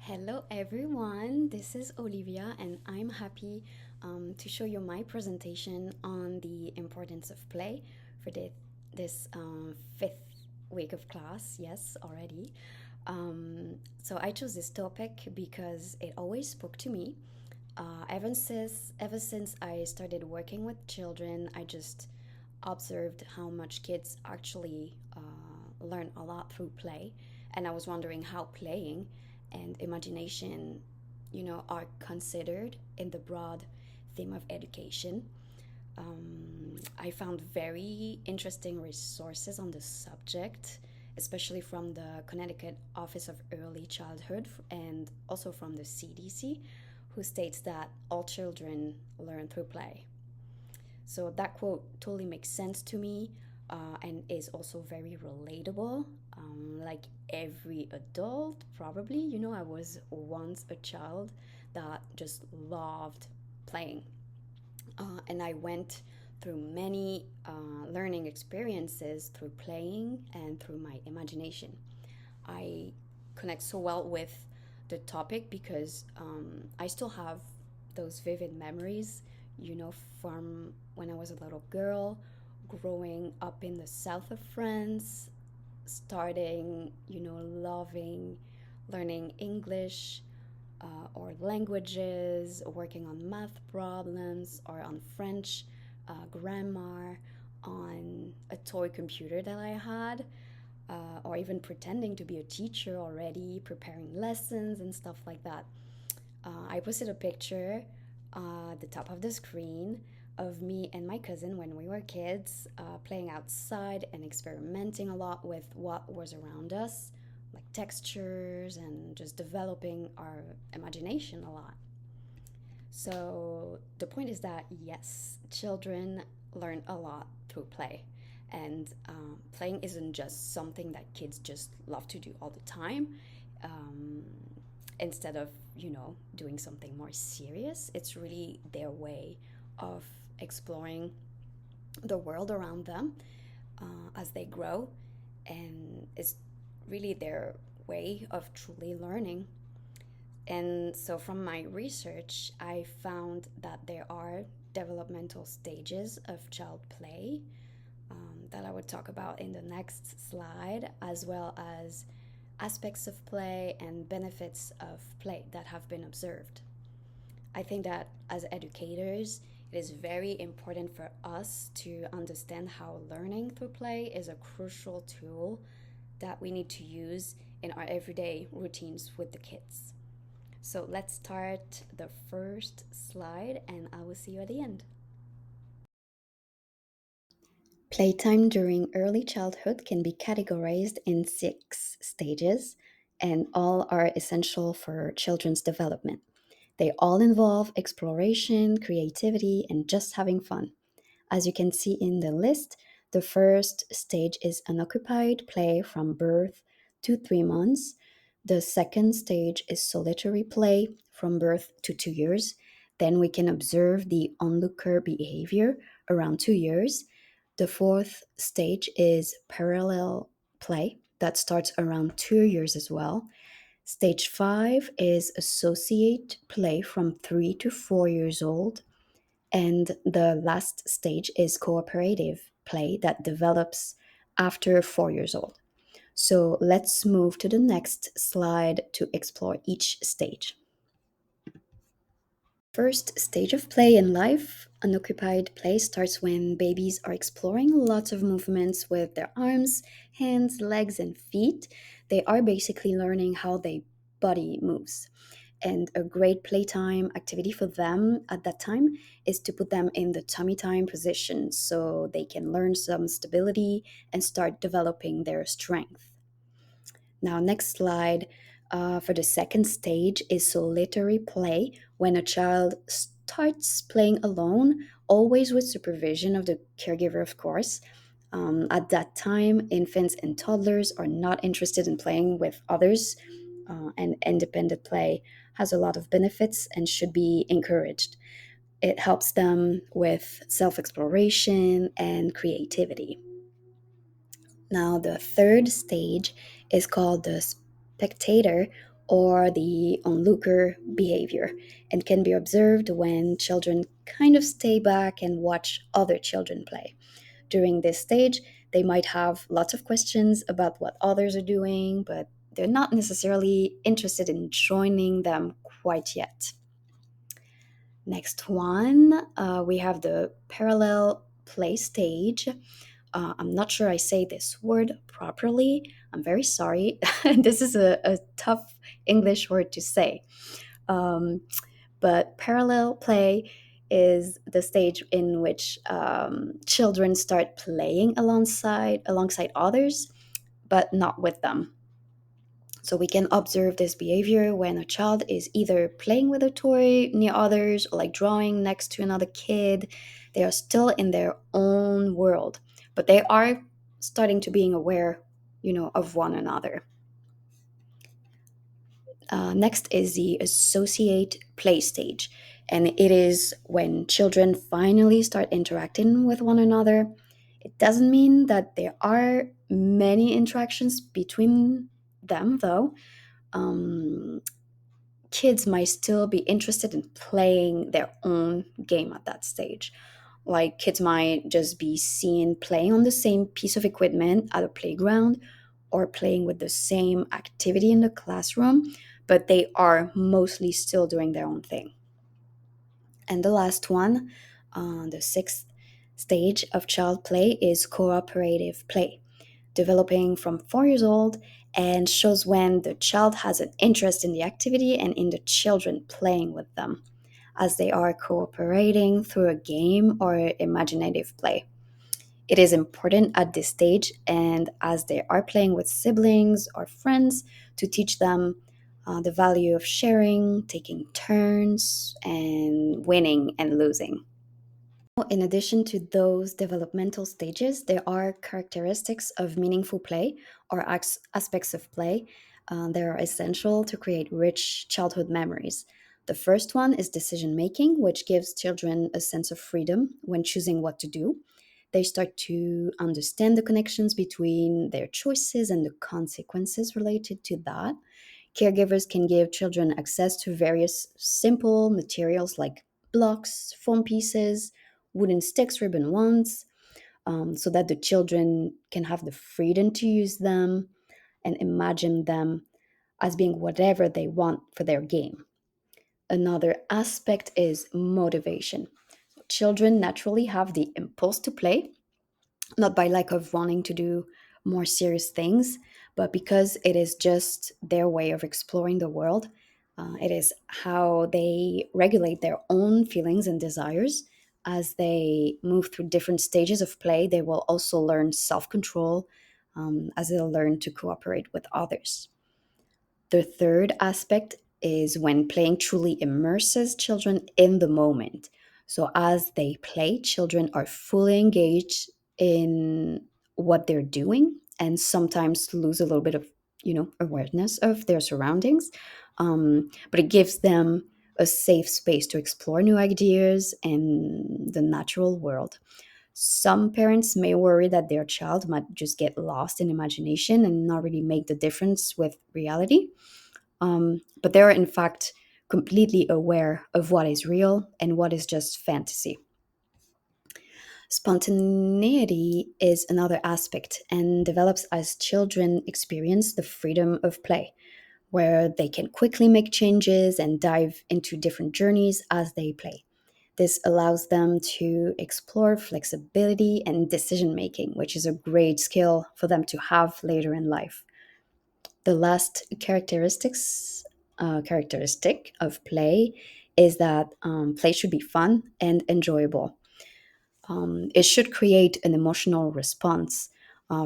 Hello, everyone. This is Olivia, and I'm happy to show you my presentation on the importance of play for this fifth week of class. Yes, already. So I chose this topic because it always spoke to me. Ever since I started working with children, I just observed how much kids actually learn a lot through play, and I was wondering how playing and imagination, are considered in the broad theme of education. I found very interesting resources on the subject, especially from the Connecticut Office of Early Childhood and also from the CDC, who states that all children learn through play. So that quote totally makes sense to me and is also very relatable. Like every adult, probably, I was once a child that just loved playing. And I went through many learning experiences through playing and through my imagination. I connect so well with the topic because I still have those vivid memories, from when I was a little girl, growing up in the south of France, starting, loving learning English or languages, working on math problems or on French grammar, on a toy computer that I had, or even pretending to be a teacher already, preparing lessons and stuff like that. I posted a picture at the top of the screen of me and my cousin when we were kids, playing outside and experimenting a lot with what was around us, like textures, and just developing our imagination a lot. So the point is that yes, children learn a lot through play. And playing isn't just something that kids just love to do all the time. Um, Instead of, doing something more serious, it's really their way of exploring the world around them as they grow. And it's really their way of truly learning. And so, from my research, I found that there are developmental stages of child play that I would talk about in the next slide, as well as aspects of play and benefits of play that have been observed. I think that as educators, it is very important for us to understand how learning through play is a crucial tool that we need to use in our everyday routines with the kids. So let's start the first slide, and I will see you at the end. Playtime during early childhood can be categorized in six stages, and all are essential for children's development. They all involve exploration, creativity, and just having fun. As you can see in the list, the first stage is unoccupied play from birth to 3 months. The second stage is solitary play from birth to 2 years. Then we can observe the onlooker behavior around 2 years. The fourth stage is parallel play that starts around 2 years as well. Stage five is associate play from 3 to 4 years old. And the last stage is cooperative play that develops after 4 years old. So let's move to the next slide to explore each stage. First stage of play in life, unoccupied play, starts when babies are exploring lots of movements with their arms, hands, legs, and feet. They are basically learning how their body moves. And a great playtime activity for them at that time is to put them in the tummy time position so they can learn some stability and start developing their strength. Now, next slide. For the second stage is solitary play, when a child starts playing alone, always with supervision of the caregiver, of course. At that time, infants and toddlers are not interested in playing with others, and independent play has a lot of benefits and should be encouraged. It helps them with self exploration and creativity. Now, the third stage is called the spectator, or the onlooker behavior, and can be observed when children kind of stay back and watch other children play. During this stage, they might have lots of questions about what others are doing, but they're not necessarily interested in joining them quite yet. Next one, we have the parallel play stage. I'm not sure I say this word properly. I'm very sorry. This is a tough English word to say. Um, but parallel play is the stage in which children start playing alongside others, but not with them. So we can observe this behavior when a child is either playing with a toy near others or like drawing next to another kid. They are still in their own world, but they are starting to being aware, of one another. Next is the associate play stage, and it is when children finally start interacting with one another. It doesn't mean that there are many interactions between them, though. Um, Kids might still be interested in playing their own game at that stage. Like kids might just be seen playing on the same piece of equipment at a playground or playing with the same activity in the classroom, but they are mostly still doing their own thing. And the last one, the sixth stage of child play, is cooperative play, developing from 4 years old, and shows when the child has an interest in the activity and in the children playing with them, as they are cooperating through a game or imaginative play. It is important at this stage, and as they are playing with siblings or friends, to teach them the value of sharing, taking turns, and winning and losing. In addition to those developmental stages, there are characteristics of meaningful play or aspects of play that are essential to create rich childhood memories. The first one is decision making, which gives children a sense of freedom when choosing what to do. They start to understand the connections between their choices and the consequences related to that. Caregivers can give children access to various simple materials like blocks, foam pieces, wooden sticks, ribbon wands, so that the children can have the freedom to use them and imagine them as being whatever they want for their game. Another aspect is motivation. Children naturally have the impulse to play, not by lack of wanting to do more serious things, but because it is just their way of exploring the world. It is how they regulate their own feelings and desires. As they move through different stages of play, they will also learn self control, as they'll learn to cooperate with others. The third aspect is when playing truly immerses children in the moment. So, as they play, children are fully engaged in what they're doing and sometimes lose a little bit of, awareness of their surroundings. But it gives them a safe space to explore new ideas and the natural world. Some parents may worry that their child might just get lost in imagination and not really make the difference with reality. But they're, in fact, completely aware of what is real and what is just fantasy. Spontaneity is another aspect and develops as children experience the freedom of play, where they can quickly make changes and dive into different journeys as they play. This allows them to explore flexibility and decision making, which is a great skill for them to have later in life. The last characteristic of play is that play should be fun and enjoyable. It should create an emotional response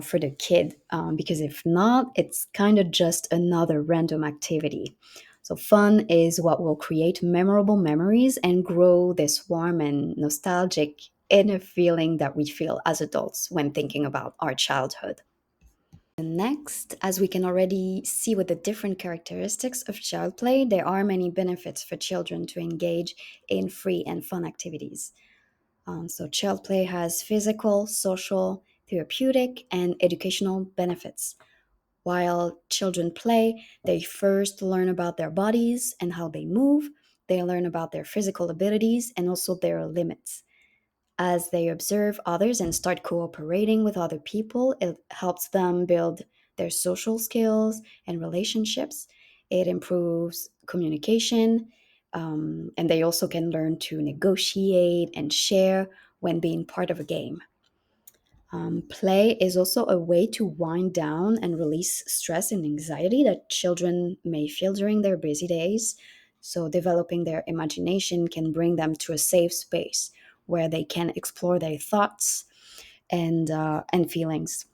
for the kid, because if not, it's kind of just another random activity. So, fun is what will create memorable memories and grow this warm and nostalgic inner feeling that we feel as adults when thinking about our childhood. Next, as we can already see with the different characteristics of child play, there are many benefits for children to engage in free and fun activities. So, child play has physical, social, therapeutic, and educational benefits. While children play, they first learn about their bodies and how they move. They learn about their physical abilities and also their limits. As they observe others and start cooperating with other people, it helps them build their social skills and relationships. It improves communication, and they also can learn to negotiate and share when being part of a game. Play is also a way to wind down and release stress and anxiety that children may feel during their busy days. So, developing their imagination can bring them to a safe space where they can explore their thoughts and feelings.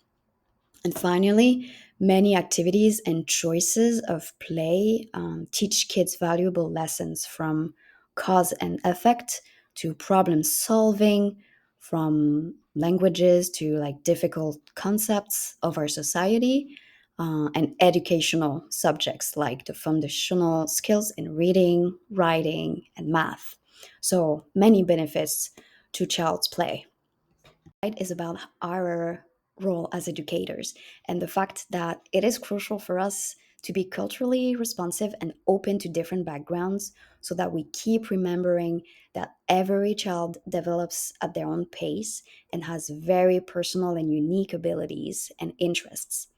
And finally, many activities and choices of play teach kids valuable lessons from cause and effect to problem solving, from languages to like difficult concepts of our society, and educational subjects like the foundational skills in reading, writing, and math. So many benefits to child's play. Right, is about our role as educators and the fact that it is crucial for us to be culturally responsive and open to different backgrounds so that we keep remembering that every child develops at their own pace and has very personal and unique abilities and interests.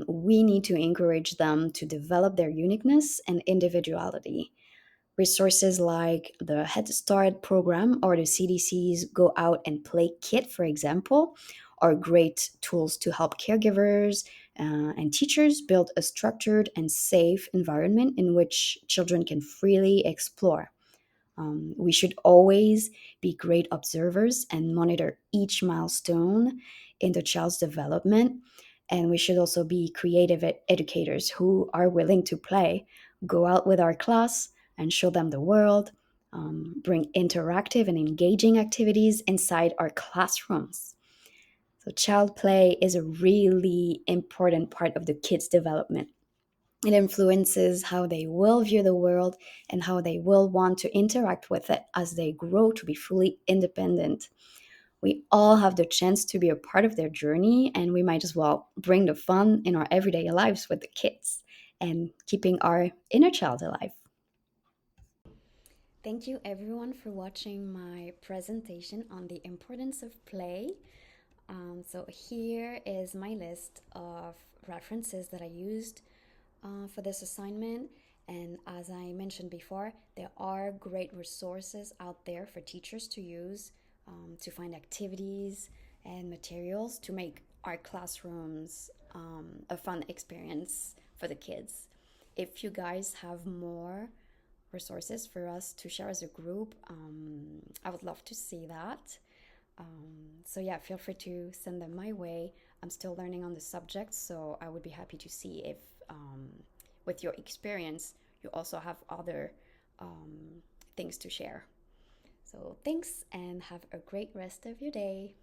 We need to encourage them to develop their uniqueness and individuality. Resources like the Head Start program or the CDC's Go Out and Play kit, for example, are great tools to help caregivers and teachers build a structured and safe environment in which children can freely explore. We should always be great observers and monitor each milestone in the child's development. And we should also be creative educators who are willing to play, go out with our class and show them the world, bring interactive and engaging activities inside our classrooms. So, child play is a really important part of the kids' development. It influences how they will view the world and how they will want to interact with it as they grow to be fully independent. We all have the chance to be a part of their journey, and we might as well bring the fun in our everyday lives with the kids and keeping our inner child alive. Thank you, everyone, for watching my presentation on the importance of play. So, here is my list of references that I used for this assignment. And as I mentioned before, there are great resources out there for teachers to use to find activities and materials to make our classrooms a fun experience for the kids. If you guys have more resources for us to share as a group, I would love to see that. So yeah, feel free to send them my way. I'm still learning on the subject, so I would be happy to see if, with your experience, you also have other things to share. So thanks and have a great rest of your day.